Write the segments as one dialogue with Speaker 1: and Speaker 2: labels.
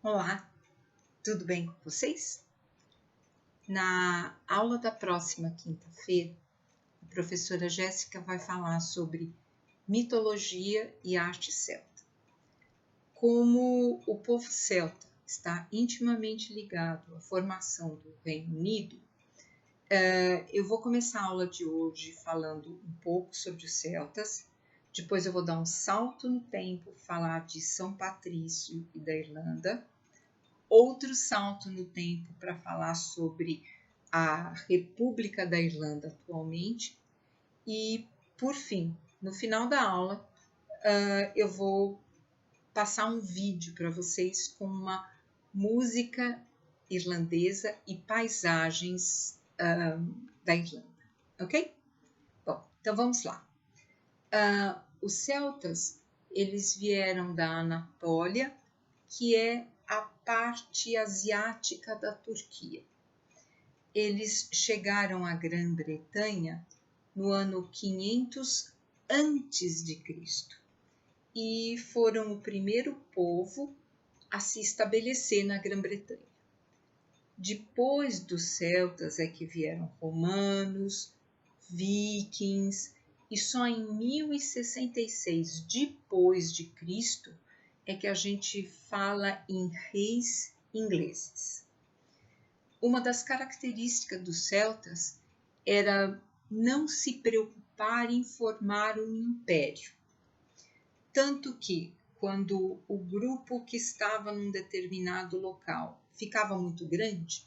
Speaker 1: Olá, tudo bem com vocês? Na aula da próxima quinta-feira, a professora Jéssica vai falar sobre mitologia e arte celta. Como o povo celta está intimamente ligado à formação do Reino Unido, eu vou começar a aula de hoje falando um pouco sobre os celtas, depois eu vou dar um salto no tempo, falar de São Patrício e da Irlanda, outro salto no tempo para falar sobre a República da Irlanda atualmente e, por fim, no final da aula, eu vou passar um vídeo para vocês com uma música irlandesa e paisagens da Irlanda, ok? Bom, então vamos lá. Os celtas, eles vieram da Anatólia, que é a parte asiática da Turquia. Eles chegaram à Grã-Bretanha no ano 500 antes de Cristo e foram o primeiro povo a se estabelecer na Grã-Bretanha. Depois dos celtas é que vieram romanos, vikings, e só em 1066 depois de Cristo é que a gente fala em reis ingleses. Uma das características dos celtas era não se preocupar em formar um império. Tanto que, quando o grupo que estava num determinado local ficava muito grande,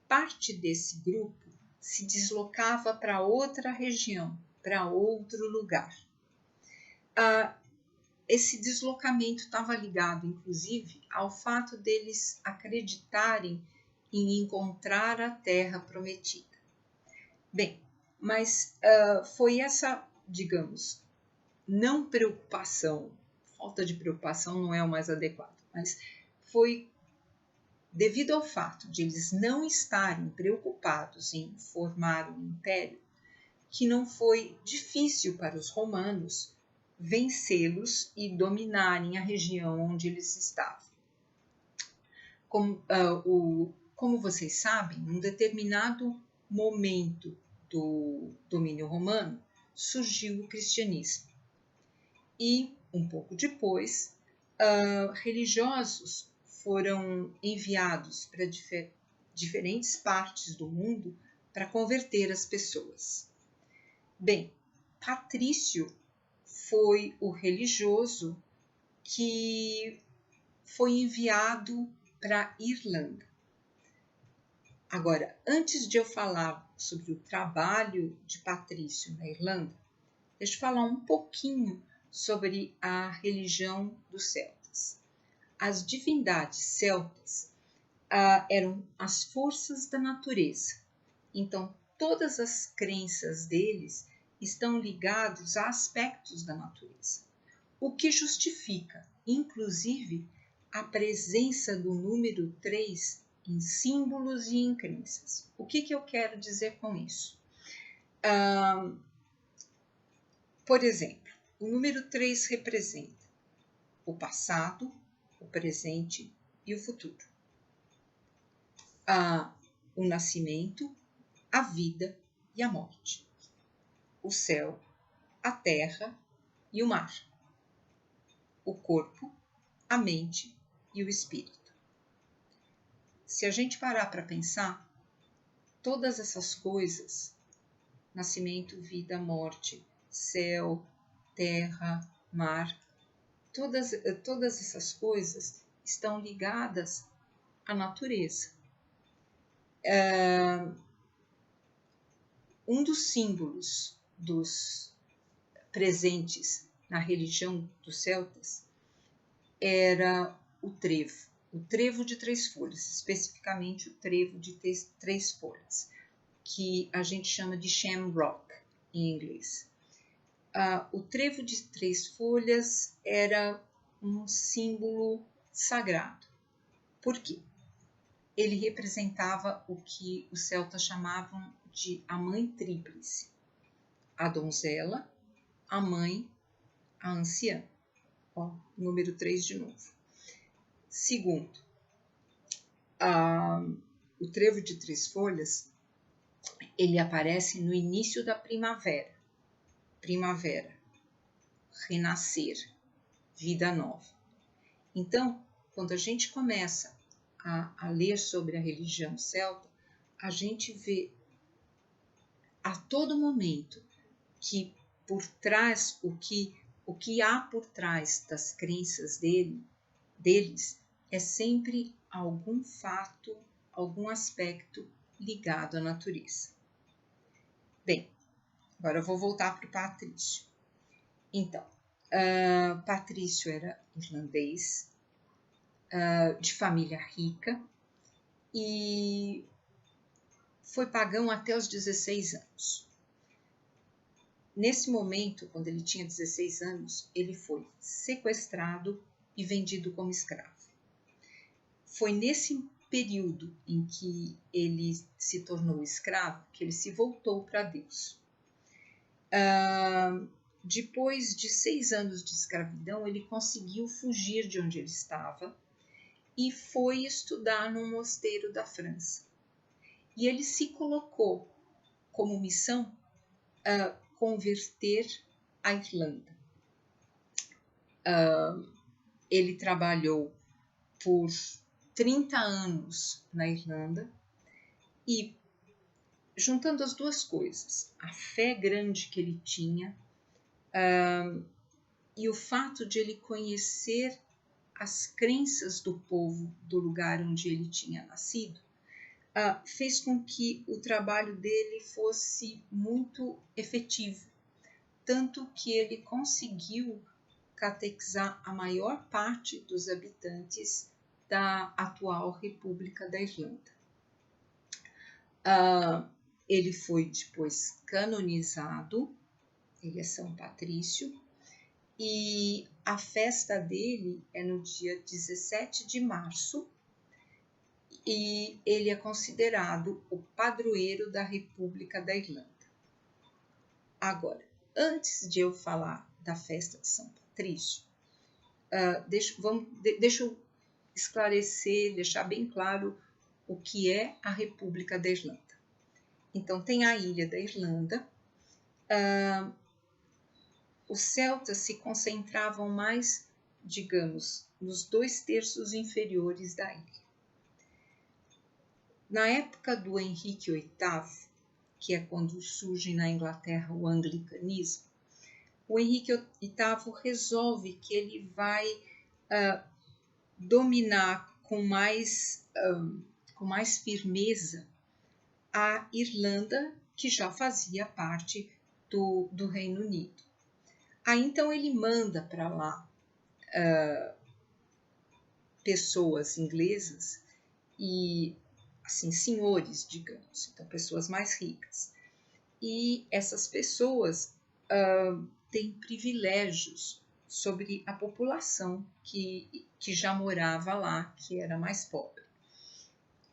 Speaker 1: parte desse grupo se deslocava para outra região, para outro lugar. Esse deslocamento estava ligado, inclusive, ao fato deles acreditarem em encontrar a terra prometida. Bem, mas foi essa, digamos, não preocupação, falta de preocupação não é o mais adequado, mas foi devido ao fato de eles não estarem preocupados em formar um império, que não foi difícil para os romanos vencê-los e dominarem a região onde eles estavam. Como vocês sabem, num determinado momento do domínio romano, surgiu o cristianismo. E, um pouco depois, religiosos foram enviados para diferentes partes do mundo para converter as pessoas. Bem, Patrício foi o religioso que foi enviado para a Irlanda. Agora, antes de eu falar sobre o trabalho de Patrício na Irlanda, deixa eu falar um pouquinho sobre a religião dos celtas. As divindades celtas eram as forças da natureza. Então, todas as crenças deles estão ligados a aspectos da natureza, o que justifica, inclusive, a presença do número 3 em símbolos e em crenças. O que eu quero dizer com isso? Por exemplo, o número 3 representa o passado, o presente e o futuro. O nascimento, a vida e a morte. O céu, a terra e o mar. O corpo, a mente e o espírito. Se a gente parar para pensar, todas essas coisas, nascimento, vida, morte, céu, terra, mar, todas essas coisas estão ligadas à natureza. Um dos símbolos dos presentes na religião dos celtas era o trevo de 3 folhas, especificamente o trevo de 3 folhas, que a gente chama de shamrock em inglês. O trevo de 3 folhas era um símbolo sagrado. Por quê? Ele representava o que os celtas chamavam de a mãe tríplice, a donzela, a mãe, a anciã. Número 3 de novo. Segundo, o trevo de 3 folhas, ele aparece no início da primavera. Primavera, renascer, vida nova. Então, quando a gente começa a ler sobre a religião celta, a gente vê a todo momento que por trás, o que há por trás das crenças deles é sempre algum fato, algum aspecto ligado à natureza. Bem, agora eu vou voltar para o Patrício. Então, Patrício era irlandês, de família rica, e foi pagão até os 16 anos. Nesse momento, quando ele tinha 16 anos, ele foi sequestrado e vendido como escravo. Foi nesse período em que ele se tornou escravo que ele se voltou para Deus. Depois de 6 anos de escravidão, ele conseguiu fugir de onde ele estava e foi estudar num mosteiro da França. E ele se colocou como missão converter a Irlanda. Ele trabalhou por 30 anos na Irlanda e, juntando as duas coisas, a fé grande que ele tinha e o fato de ele conhecer as crenças do povo do lugar onde ele tinha nascido, fez com que o trabalho dele fosse muito efetivo, tanto que ele conseguiu catequizar a maior parte dos habitantes da atual República da Irlanda. Ele foi depois canonizado, ele é São Patrício, e a festa dele é no dia 17 de março, e ele é considerado o padroeiro da República da Irlanda. Agora, antes de eu falar da festa de São Patrício, deixa eu esclarecer, deixar bem claro o que é a República da Irlanda. Então, tem a ilha da Irlanda. Os celtas se concentravam mais, digamos, nos 2/3 inferiores da ilha. Na época do Henrique VIII, que é quando surge na Inglaterra o anglicanismo, o Henrique VIII resolve que ele vai dominar com mais firmeza a Irlanda, que já fazia parte do Reino Unido. Aí então ele manda para lá pessoas inglesas e assim, senhores, digamos, então pessoas mais ricas. E essas pessoas têm privilégios sobre a população que já morava lá, que era mais pobre.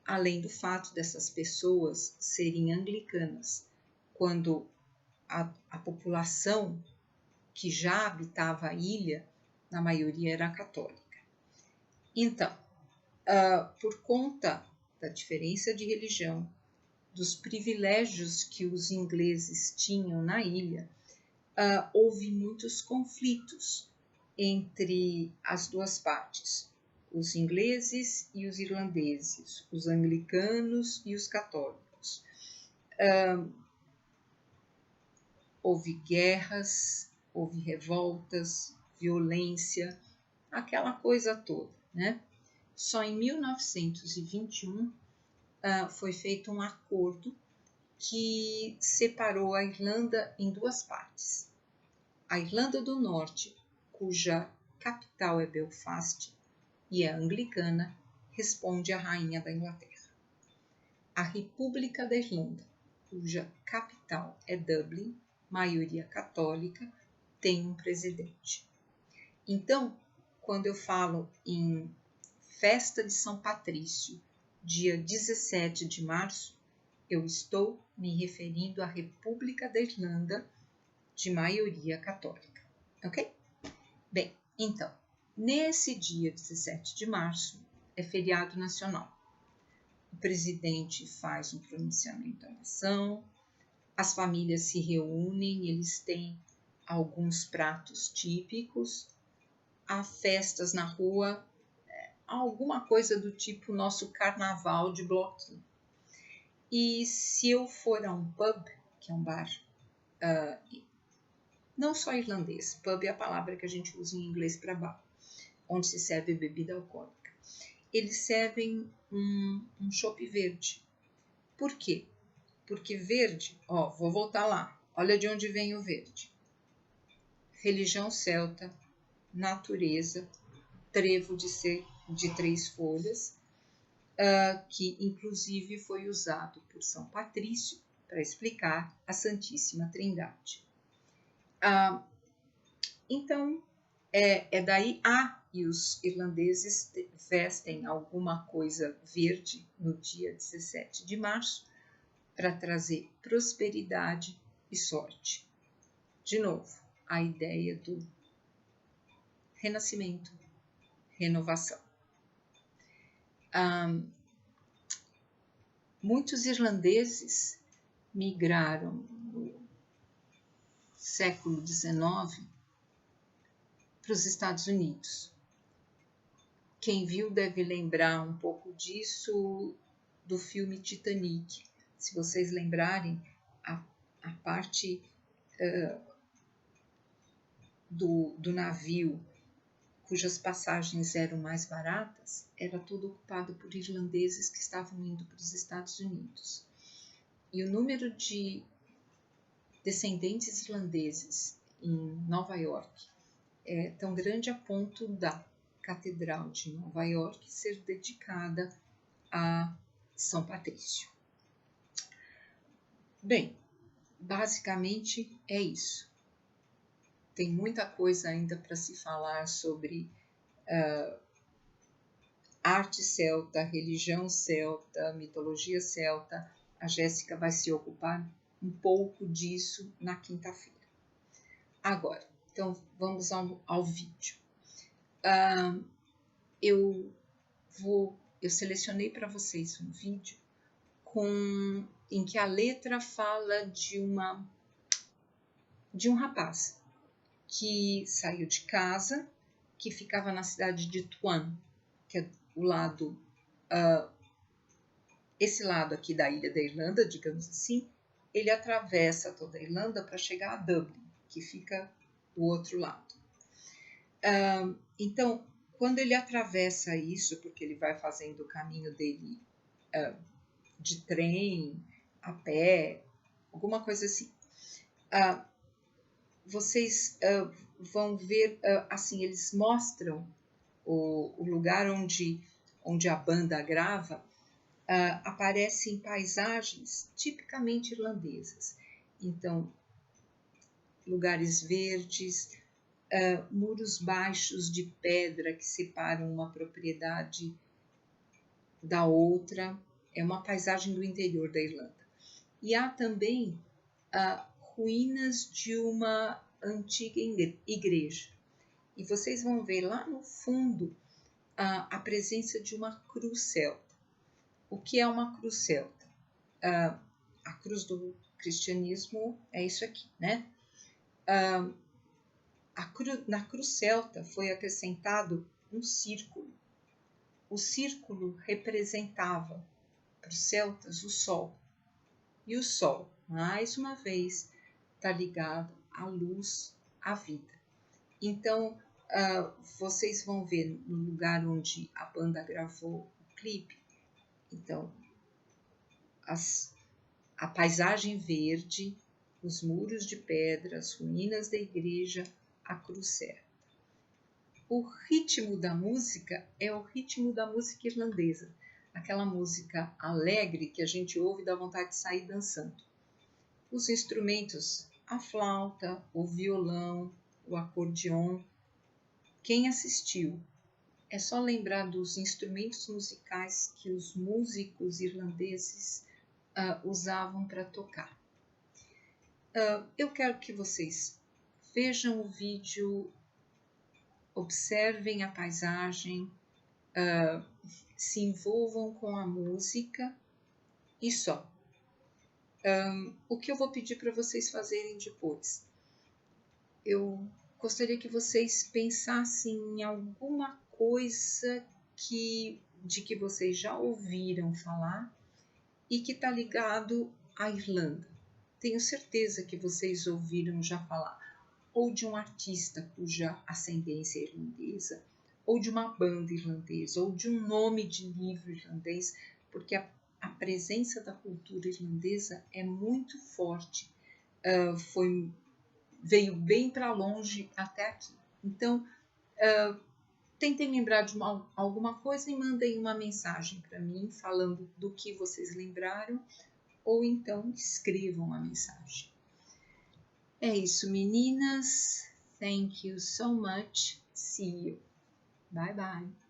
Speaker 1: Além do fato dessas pessoas serem anglicanas, quando a população que já habitava a ilha, na maioria era católica. Então, por conta da diferença de religião, dos privilégios que os ingleses tinham na ilha, houve muitos conflitos entre as duas partes, os ingleses e os irlandeses, os anglicanos e os católicos. Houve guerras, houve revoltas, violência, aquela coisa toda, né? Só em 1921 foi feito um acordo que separou a Irlanda em duas partes. A Irlanda do Norte, cuja capital é Belfast e é anglicana, responde à Rainha da Inglaterra. A República da Irlanda, cuja capital é Dublin, maioria católica, tem um presidente. Então, quando eu falo em festa de São Patrício, dia 17 de março, eu estou me referindo à República da Irlanda, de maioria católica, ok? Bem, então, nesse dia 17 de março é feriado nacional. o presidente faz um pronunciamento da nação, as famílias se reúnem, eles têm alguns pratos típicos, há festas na rua, alguma coisa do tipo nosso carnaval de bloquinho. E se eu for a um pub, que é um bar, não só irlandês, pub é a palavra que a gente usa em inglês para bar, onde se serve bebida alcoólica, eles servem um chopp verde. Por quê? Porque verde, vou voltar lá, olha de onde vem o verde. Religião celta, natureza, trevo de 3 folhas, que inclusive foi usado por São Patrício para explicar a Santíssima Trindade. Então, é daí e os irlandeses vestem alguma coisa verde no dia 17 de março para trazer prosperidade e sorte. De novo, a ideia do renascimento, renovação. Muitos irlandeses migraram no século XIX para os Estados Unidos. Quem viu deve lembrar um pouco disso do filme Titanic. Se vocês lembrarem, a parte do navio cujas passagens eram mais baratas, era todo ocupado por irlandeses que estavam indo para os Estados Unidos. E o número de descendentes irlandeses em Nova York é tão grande a ponto da Catedral de Nova York ser dedicada a São Patrício. Bem, basicamente é isso. Tem muita coisa ainda para se falar sobre arte celta, religião celta, mitologia celta. A Jéssica vai se ocupar um pouco disso na quinta-feira. Agora, então vamos ao vídeo. Eu selecionei para vocês um vídeo em que a letra fala de um rapaz que saiu de casa, que ficava na cidade de Tuam, que é o lado, esse lado aqui da ilha da Irlanda, digamos assim. Ele atravessa toda a Irlanda para chegar a Dublin, que fica do outro lado. Então, quando ele atravessa isso, porque ele vai fazendo o caminho dele de trem, a pé, alguma coisa assim, vocês vão ver, assim, eles mostram o lugar onde a banda grava, aparecem paisagens tipicamente irlandesas. Então, lugares verdes, muros baixos de pedra que separam uma propriedade da outra. É uma paisagem do interior da Irlanda. E há também ruínas de uma antiga igreja. E vocês vão ver lá no fundo a presença de uma cruz celta. O que é uma cruz celta? A cruz do cristianismo é isso aqui, né? Na cruz celta foi acrescentado um círculo. O círculo representava para os celtas o sol. E o sol, mais uma vez, está ligado à luz, à vida. Então, vocês vão ver no lugar onde a banda gravou o clipe, então, a paisagem verde, os muros de pedra, as ruínas da igreja, a cruz certa. O ritmo da música é o ritmo da música irlandesa, aquela música alegre que a gente ouve e dá vontade de sair dançando. Os instrumentos, a flauta, o violão, o acordeon. Quem assistiu, é só lembrar dos instrumentos musicais que os músicos irlandeses usavam para tocar. Eu quero que vocês vejam o vídeo, observem a paisagem, se envolvam com a música e só. O que eu vou pedir para vocês fazerem depois? Eu gostaria que vocês pensassem em alguma coisa de que vocês já ouviram falar e que está ligado à Irlanda. Tenho certeza que vocês ouviram já falar ou de um artista cuja ascendência é irlandesa, ou de uma banda irlandesa, ou de um nome de livro irlandês, porque a presença da cultura irlandesa é muito forte. Veio bem para longe até aqui. Então, tentem lembrar de alguma coisa e mandem uma mensagem para mim falando do que vocês lembraram, ou então escrevam a mensagem. É isso, meninas. Thank you so much. See you. Bye bye.